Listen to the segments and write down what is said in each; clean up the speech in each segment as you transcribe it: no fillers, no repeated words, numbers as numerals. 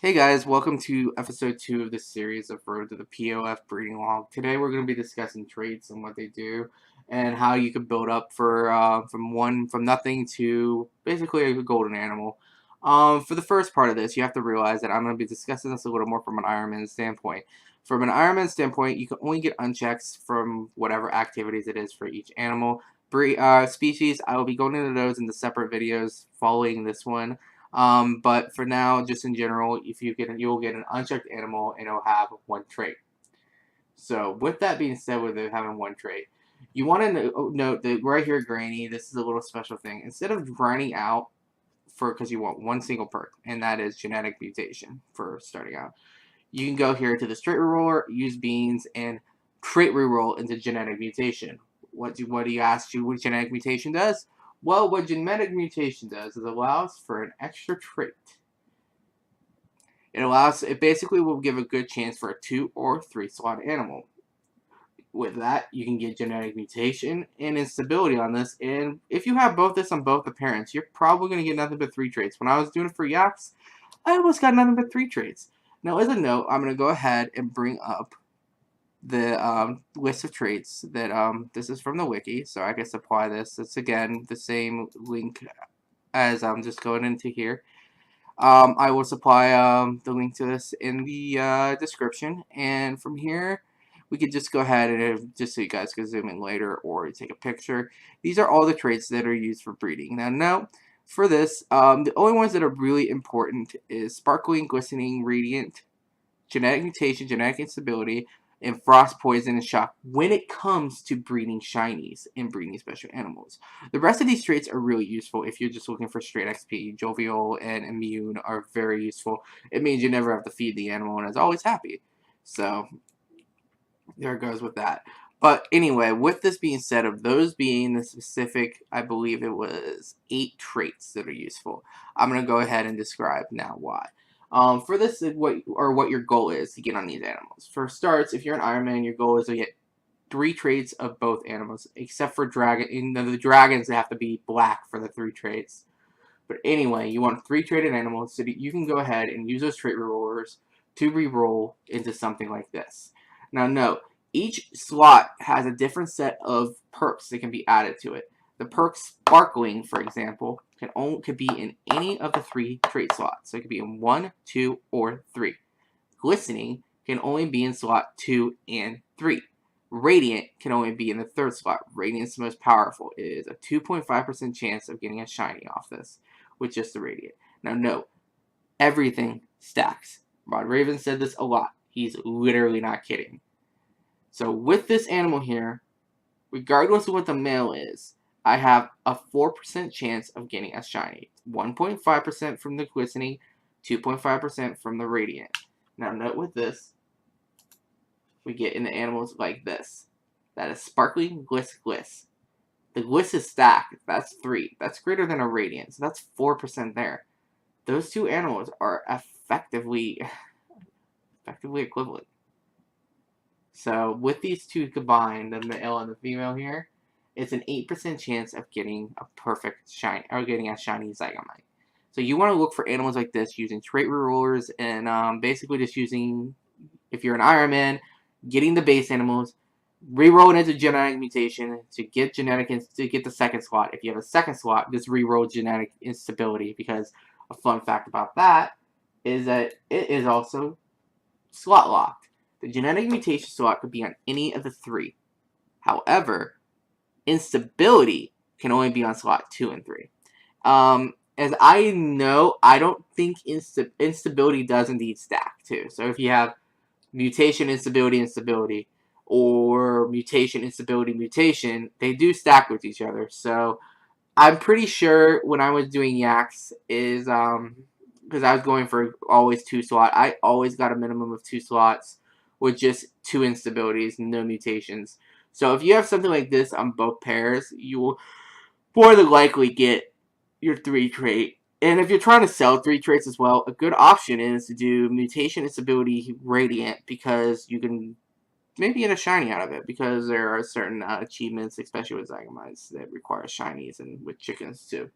Hey guys, welcome to episode 2 of this series of Road to the POF Breeding Log. Today we're going to be discussing traits and what they do, and how you can build up from nothing to basically a golden animal. For the first part of this, you have to realize that I'm going to be discussing this a little more from an Ironman standpoint. From an Ironman standpoint, you can only get unchecks from whatever activities it is for each animal. Species, I will be going into those in the separate videos following this one. But for now, just in general, if you'll get an unchecked animal and it'll have one trait. So with that being said, with it having one trait, you want to note that right here, Granny, this is a little special thing. Instead of grinding out because you want one single perk, and that is genetic mutation for starting out, you can go here to the trait reroller, use beans, and trait reroll into genetic mutation. What do you ask you what genetic mutation does? Well, what genetic mutation does is allows for an extra trait. It basically will give a good chance for a 2 or 3 slot animal. With that, you can get genetic mutation and instability on this, and if you have both this on both the parents, you're probably going to get nothing but 3 traits. When I was doing it for yaks, I almost got nothing but 3 traits. Now, as a note, I'm going to go ahead and bring up the list of traits that this is from the wiki, so I can supply this. It's again the same link as I'm just going into here. I will supply the link to this in the description, and from here we could just go ahead and just so you guys can zoom in later or take a picture. These are all the traits that are used for breeding. Now for this, the only ones that are really important is sparkling, glistening, radiant, genetic mutation, genetic instability, and frost, poison, and shock when it comes to breeding shinies and breeding special animals. The rest of these traits are really useful if you're just looking for straight XP. Jovial and immune are very useful. It means you never have to feed the animal and it's always happy. So there it goes with that. But anyway, with this being said, of those being the specific, I believe it was 8 traits that are useful. I'm going to go ahead and describe now why. For this, what your goal is to get on these animals. For starts, if you're an Ironman, your goal is to get 3 traits of both animals, except for dragon. The dragons have to be black for the 3 traits. But anyway, you want 3 traded animals so that you can go ahead and use those trait rerollers to reroll into something like this. Now note, each slot has a different set of perks that can be added to it. The perk Sparkling, for example, could be in any of the 3 trait slots. So it could be in 1, 2, or 3. Glistening can only be in slot 2 and 3. Radiant can only be in the 3rd slot. Radiant is the most powerful. It is a 2.5% chance of getting a shiny off this with just the Radiant. Now note, everything stacks. Rod Raven said this a lot. He's literally not kidding. So with this animal here, regardless of what the male is, I have a 4% chance of getting a shiny. 1.5% from the glistening, 2.5% from the radiant. Now note with this, we get into animals like this. That is sparkling gliss gliss. The gliss is stacked. That's 3. That's greater than a radiant. So that's 4% there. Those 2 animals are effectively equivalent. So with these 2 combined, the male and the female here, it's an 8% chance of getting a perfect shiny or getting a shiny Zygamite. So you want to look for animals like this using trait rerollers and basically just using, if you're an Ironman, getting the base animals, rerolling into genetic mutation to get the 2nd slot. If you have a 2nd slot, just reroll genetic instability, because a fun fact about that is that it is also slot locked. The genetic mutation slot could be on any of the 3. However, instability can only be on slot 2 and 3. As I know, I don't think instability does indeed stack too. So if you have mutation, instability, or mutation, instability, mutation, they do stack with each other. So I'm pretty sure when I was doing yaks is because I was going for always 2 slot. I always got a minimum of 2 slots with just 2 instabilities, no mutations. So if you have something like this on both pairs, you will more than likely get your 3 trait. And if you're trying to sell 3 traits as well, a good option is to do mutation, instability, radiant, because you can maybe get a shiny out of it, because there are certain achievements, especially with Zygamites, that require shinies, and with chickens too.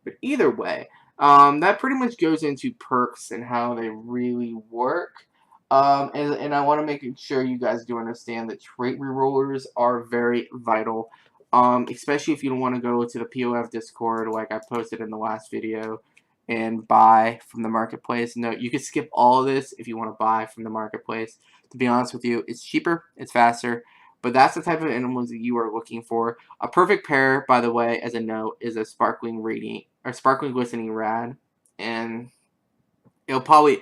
But either way, That pretty much goes into perks and how they really work. And I want to make sure you guys do understand that trait rerollers are very vital, especially if you don't want to go to the POF Discord like I posted in the last video and buy from the marketplace. No, you can skip all of this if you want to buy from the marketplace. To be honest with you, it's cheaper, it's faster, but that's the type of animals that you are looking for. A perfect pair, by the way, as a note, is a sparkling radiant or sparkling glistening rad, and it'll probably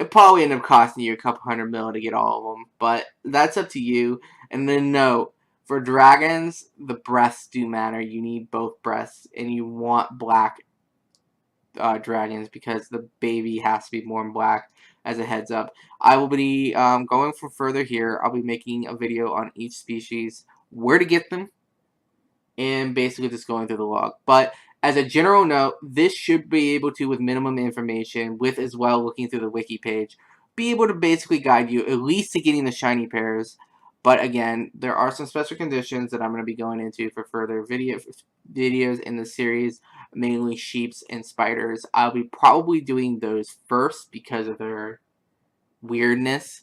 end up costing you a couple $100 to get all of them, but that's up to you. And then note, for dragons, the breasts do matter. You need both breasts, and you want black dragons because the baby has to be born black. As a heads up, I will be going for further here. I'll be making a video on each species, where to get them, and basically just going through the log. But as a general note, this should be able to, with minimum information, with as well looking through the wiki page, be able to basically guide you at least to getting the shiny pairs. But again, there are some special conditions that I'm going to be going into for further videos in the series, mainly sheeps and spiders. I'll be probably doing those first because of their weirdness.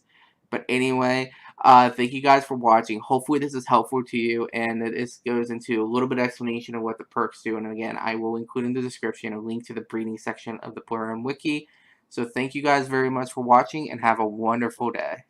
But anyway, thank you guys for watching. Hopefully this is helpful to you, and that this goes into a little bit of explanation of what the perks do. And again, I will include in the description a link to the breeding section of the Plurium Wiki. So thank you guys very much for watching, and have a wonderful day.